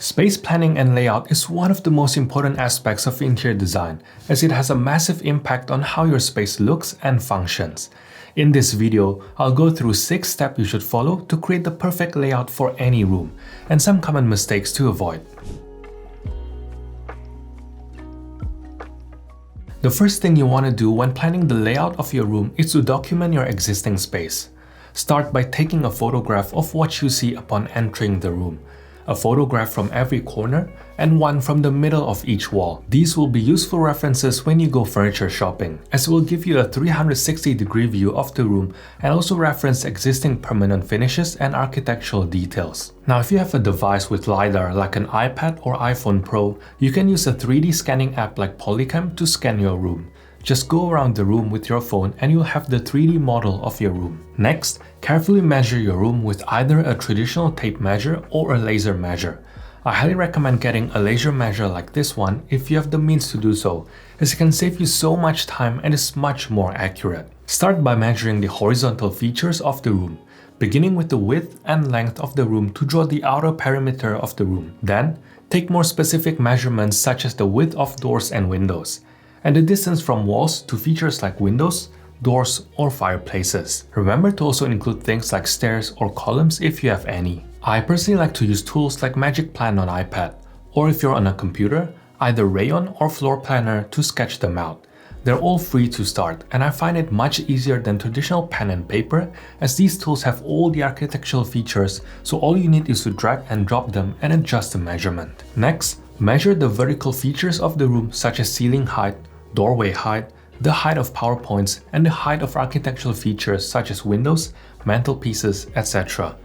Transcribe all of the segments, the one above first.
Space planning and layout is one of the most important aspects of interior design, as it has a massive impact on how your space looks and functions. In this video, I'll go through 6 steps you should follow to create the perfect layout for any room, and some common mistakes to avoid. The first thing you want to do when planning the layout of your room is to document your existing space. Start by taking a photograph of what you see upon entering the room. A photograph from every corner and one from the middle of each wall. These will be useful references when you go furniture shopping, as it will give you a 360-degree view of the room and also reference existing permanent finishes and architectural details. Now, if you have a device with LiDAR like an iPad or iPhone Pro, you can use a 3D scanning app like Polycam to scan your room. Just go around the room with your phone and you'll have the 3D model of your room. Next, carefully measure your room with either a traditional tape measure or a laser measure. I highly recommend getting a laser measure like this one if you have the means to do so, as it can save you so much time and is much more accurate. Start by measuring the horizontal features of the room, beginning with the width and length of the room to draw the outer perimeter of the room. Then, take more specific measurements such as the width of doors and windows, and the distance from walls to features like windows, doors, or fireplaces. Remember to also include things like stairs or columns if you have any. I personally like to use tools like MagicPlan on iPad, or if you're on a computer, either Rayon or Floorplanner to sketch them out. They're all free to start, and I find it much easier than traditional pen and paper, as these tools have all the architectural features, so all you need is to drag and drop them and adjust the measurement. Next, measure the vertical features of the room such as ceiling height, doorway height, the height of PowerPoints, and the height of architectural features such as windows, mantelpieces, etc.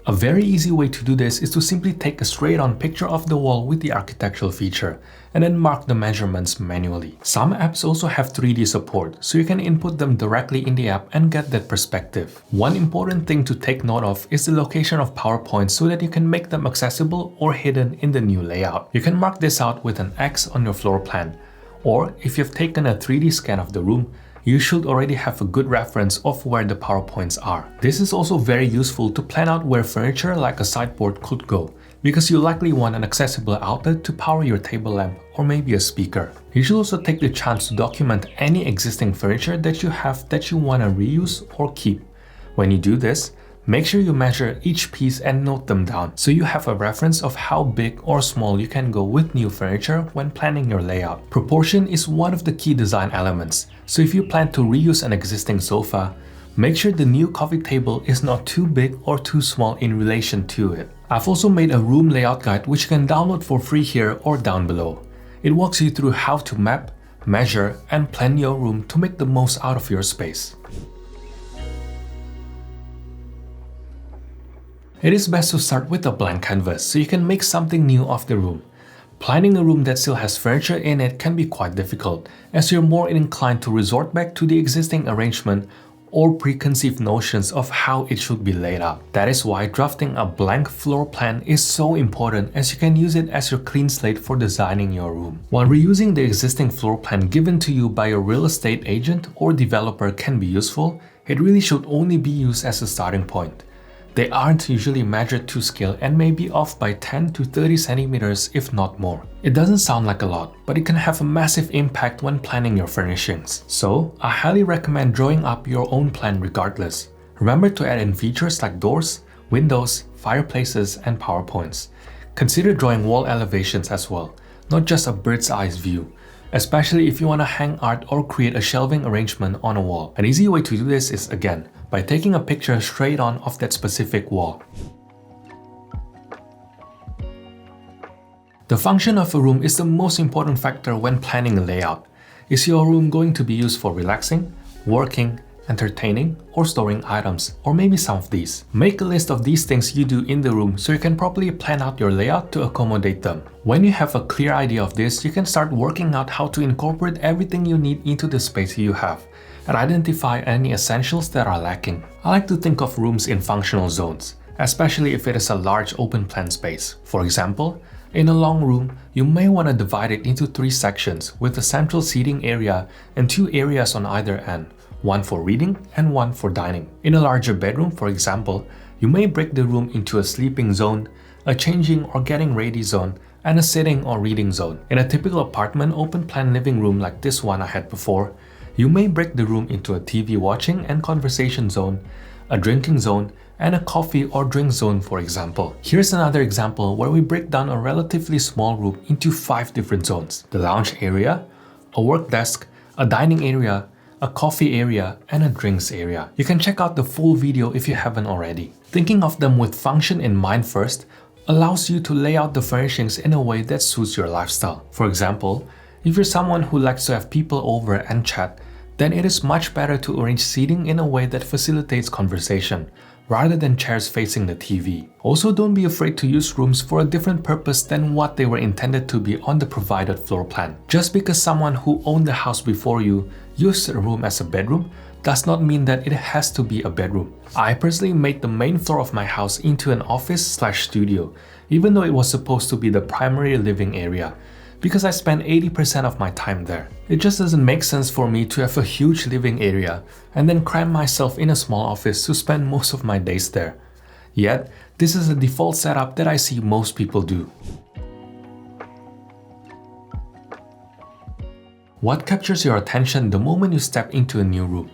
A very easy way to do this is to simply take a straight-on picture of the wall with the architectural feature and then mark the measurements manually. Some apps also have 3D support, so you can input them directly in the app and get that perspective. One important thing to take note of is the location of PowerPoints so that you can make them accessible or hidden in the new layout. You can mark this out with an X on your floor plan. Or if you've taken a 3D scan of the room, you should already have a good reference of where the PowerPoints are. This is also very useful to plan out where furniture like a sideboard could go, because you likely want an accessible outlet to power your table lamp or maybe a speaker. You should also take the chance to document any existing furniture that you have that you want to reuse or keep. When you do this, make sure you measure each piece and note them down, so you have a reference of how big or small you can go with new furniture when planning your layout. Proportion is one of the key design elements, so if you plan to reuse an existing sofa, make sure the new coffee table is not too big or too small in relation to it. I've also made a room layout guide which you can download for free here or down below. It walks you through how to map, measure, and plan your room to make the most out of your space. It is best to start with a blank canvas so you can make something new of the room. Planning a room that still has furniture in it can be quite difficult, as you're more inclined to resort back to the existing arrangement or preconceived notions of how it should be laid out. That is why drafting a blank floor plan is so important, as you can use it as your clean slate for designing your room. While reusing the existing floor plan given to you by a real estate agent or developer can be useful, it really should only be used as a starting point. They aren't usually measured to scale and may be off by 10 to 30 centimeters if not more. It doesn't sound like a lot, but it can have a massive impact when planning your furnishings. So, I highly recommend drawing up your own plan regardless. Remember to add in features like doors, windows, fireplaces, and PowerPoints. Consider drawing wall elevations as well, not just a bird's eye view, especially if you want to hang art or create a shelving arrangement on a wall. An easy way to do this is, again, by taking a picture straight on of that specific wall. The function of a room is the most important factor when planning a layout. Is your room going to be used for relaxing, working, entertaining, or storing items, or maybe some of these? Make a list of these things you do in the room so you can properly plan out your layout to accommodate them. When you have a clear idea of this, you can start working out how to incorporate everything you need into the space you have, and identify any essentials that are lacking. I like to think of rooms in functional zones, especially if it is a large open plan space. For example, in a long room, you may want to divide it into 3 sections with a central seating area and 2 areas on either end, one for reading and one for dining. In a larger bedroom, for example, you may break the room into a sleeping zone, a changing or getting ready zone, and a sitting or reading zone. In a typical apartment open plan living room like this one I had before, you may break the room into a TV watching and conversation zone, a drinking zone, and a coffee or drink zone, for example. Here's another example where we break down a relatively small room into 5 different zones: the lounge area, a work desk, a dining area, a coffee area, and a drinks area. You can check out the full video if you haven't already. Thinking of them with function in mind first allows you to lay out the furnishings in a way that suits your lifestyle. For example, if you're someone who likes to have people over and chat, then it is much better to arrange seating in a way that facilitates conversation, rather than chairs facing the TV. Also, don't be afraid to use rooms for a different purpose than what they were intended to be on the provided floor plan. Just because someone who owned the house before you used a room as a bedroom does not mean that it has to be a bedroom. I personally made the main floor of my house into an office/studio, even though it was supposed to be the primary living area, because I spent 80% of my time there. It just doesn't make sense for me to have a huge living area and then cram myself in a small office to spend most of my days there. Yet, this is a default setup that I see most people do. What captures your attention the moment you step into a new room?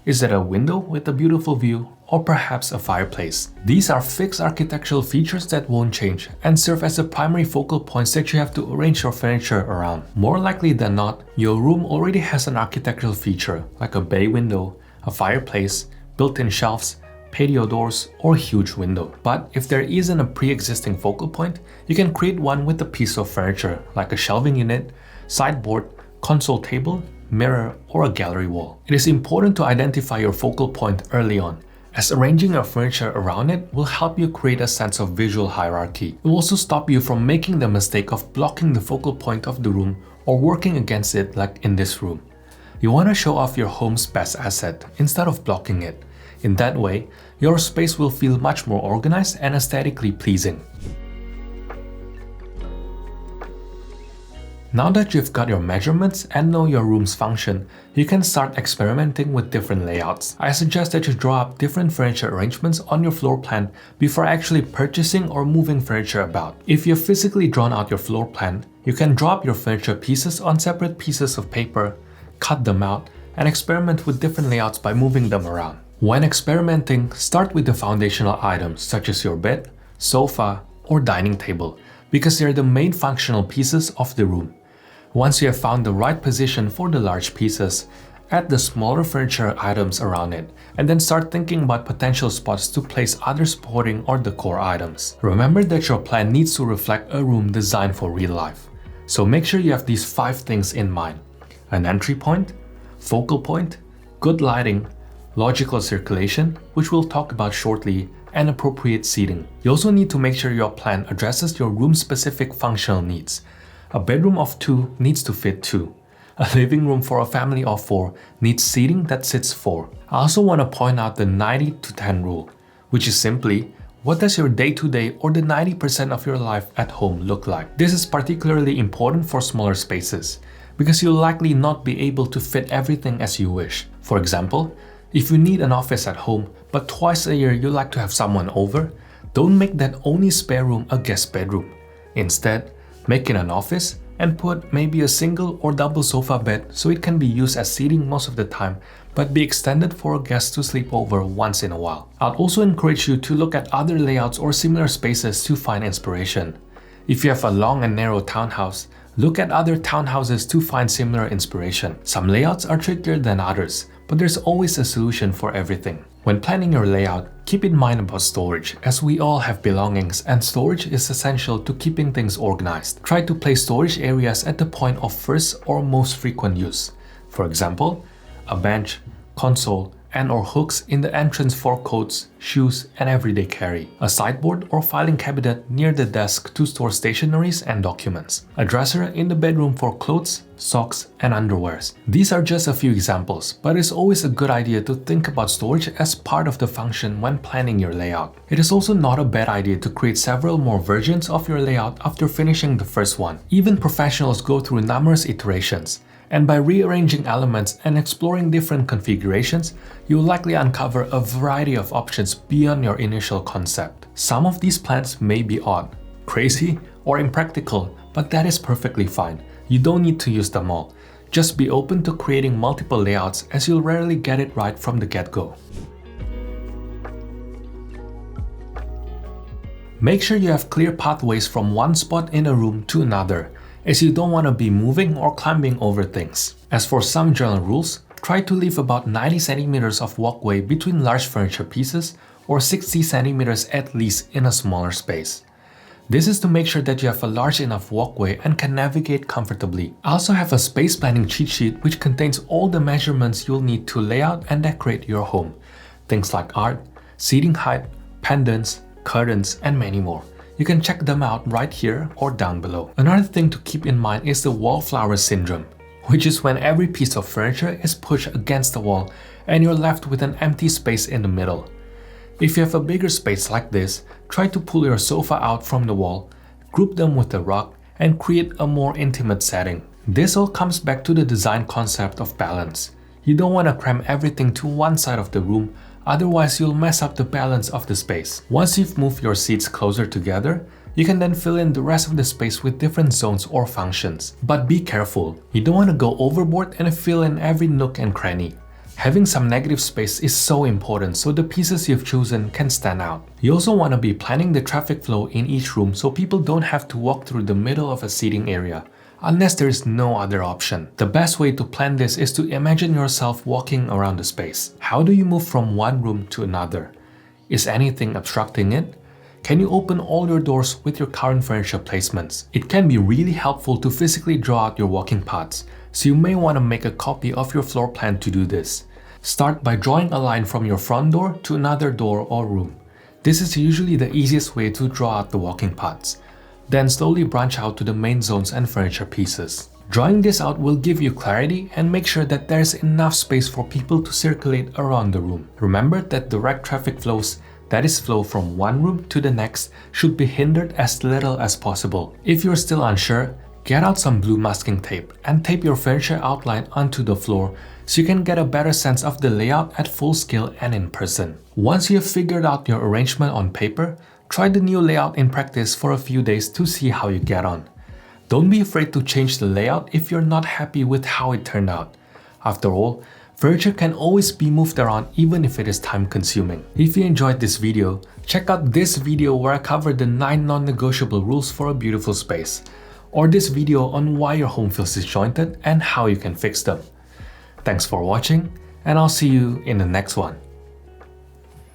Is it a window with a beautiful view, or perhaps a fireplace? These are fixed architectural features that won't change and serve as the primary focal points that you have to arrange your furniture around. More likely than not, your room already has an architectural feature like a bay window, a fireplace, built-in shelves, patio doors, or huge window. But if there isn't a pre-existing focal point, you can create one with a piece of furniture like a shelving unit, sideboard, console table, mirror, or a gallery wall. It is important to identify your focal point early on, as arranging your furniture around it will help you create a sense of visual hierarchy. It will also stop you from making the mistake of blocking the focal point of the room or working against it like in this room. You want to show off your home's best asset instead of blocking it. In that way, your space will feel much more organized and aesthetically pleasing. Now that you've got your measurements and know your room's function, you can start experimenting with different layouts. I suggest that you draw up different furniture arrangements on your floor plan before actually purchasing or moving furniture about. If you've physically drawn out your floor plan, you can draw up your furniture pieces on separate pieces of paper, cut them out, and experiment with different layouts by moving them around. When experimenting, start with the foundational items such as your bed, sofa, or dining table, because they're the main functional pieces of the room. Once you have found the right position for the large pieces, add the smaller furniture items around it, and then start thinking about potential spots to place other supporting or decor items. Remember that your plan needs to reflect a room designed for real life. So make sure you have these 5 things in mind: an entry point, focal point, good lighting, logical circulation, which we'll talk about shortly, and appropriate seating. You also need to make sure your plan addresses your room-specific functional needs. A bedroom of 2 needs to fit 2. A living room for a family of 4 needs seating that sits 4. I also want to point out the 90-10 rule, which is simply, what does your day-to-day or the 90% of your life at home look like? This is particularly important for smaller spaces, because you'll likely not be able to fit everything as you wish. For example, if you need an office at home, but twice a year you like to have someone over, don't make that only spare room a guest bedroom. Instead, make it an office and put maybe a single or double sofa bed so it can be used as seating most of the time, but be extended for a guest to sleep over once in a while. I'd also encourage you to look at other layouts or similar spaces to find inspiration. If you have a long and narrow townhouse, look at other townhouses to find similar inspiration. Some layouts are trickier than others, but there's always a solution for everything. When planning your layout, keep in mind about storage, as we all have belongings and storage is essential to keeping things organized. Try to place storage areas at the point of first or most frequent use. For example, a bench, console, and/or hooks in the entrance for coats, shoes, and everyday carry. A sideboard or filing cabinet near the desk to store stationeries and documents. A dresser in the bedroom for clothes, socks, and underwears. These are just a few examples, but it's always a good idea to think about storage as part of the function when planning your layout. It is also not a bad idea to create several more versions of your layout after finishing the first one. Even professionals go through numerous iterations. And by rearranging elements and exploring different configurations, you'll likely uncover a variety of options beyond your initial concept. Some of these plans may be odd, crazy or impractical, but that is perfectly fine. You don't need to use them all. Just be open to creating multiple layouts, as you'll rarely get it right from the get-go. Make sure you have clear pathways from one spot in a room to another, as you don't want to be moving or climbing over things. As for some general rules, try to leave about 90 centimeters of walkway between large furniture pieces or 60 centimeters at least in a smaller space. This is to make sure that you have a large enough walkway and can navigate comfortably. I also have a space planning cheat sheet which contains all the measurements you'll need to lay out and decorate your home. Things like art, seating height, pendants, curtains, and many more. You can check them out right here or down below. Another thing to keep in mind is the wallflower syndrome, which is when every piece of furniture is pushed against the wall and you're left with an empty space in the middle. If you have a bigger space like this, try to pull your sofa out from the wall, group them with a rug, and create a more intimate setting. This all comes back to the design concept of balance. You don't want to cram everything to one side of the room, otherwise you'll mess up the balance of the space. Once you've moved your seats closer together, you can then fill in the rest of the space with different zones or functions. But be careful, you don't want to go overboard and fill in every nook and cranny. Having some negative space is so important so the pieces you've chosen can stand out. You also want to be planning the traffic flow in each room so people don't have to walk through the middle of a seating area, unless there is no other option. The best way to plan this is to imagine yourself walking around the space. How do you move from one room to another? Is anything obstructing it? Can you open all your doors with your current furniture placements? It can be really helpful to physically draw out your walking paths, so you may want to make a copy of your floor plan to do this. Start by drawing a line from your front door to another door or room. This is usually the easiest way to draw out the walking paths. Then slowly branch out to the main zones and furniture pieces. Drawing this out will give you clarity and make sure that there is enough space for people to circulate around the room. Remember that direct traffic flows, that is flow from one room to the next, should be hindered as little as possible. If you're still unsure, get out some blue masking tape and tape your furniture outline onto the floor so you can get a better sense of the layout at full scale and in person. Once you have figured out your arrangement on paper, try the new layout in practice for a few days to see how you get on. Don't be afraid to change the layout if you're not happy with how it turned out. After all, furniture can always be moved around even if it is time consuming. If you enjoyed this video, check out this video where I covered the 9 non-negotiable rules for a beautiful space, or this video on why your home feels disjointed and how you can fix them. Thanks for watching, and I'll see you in the next one.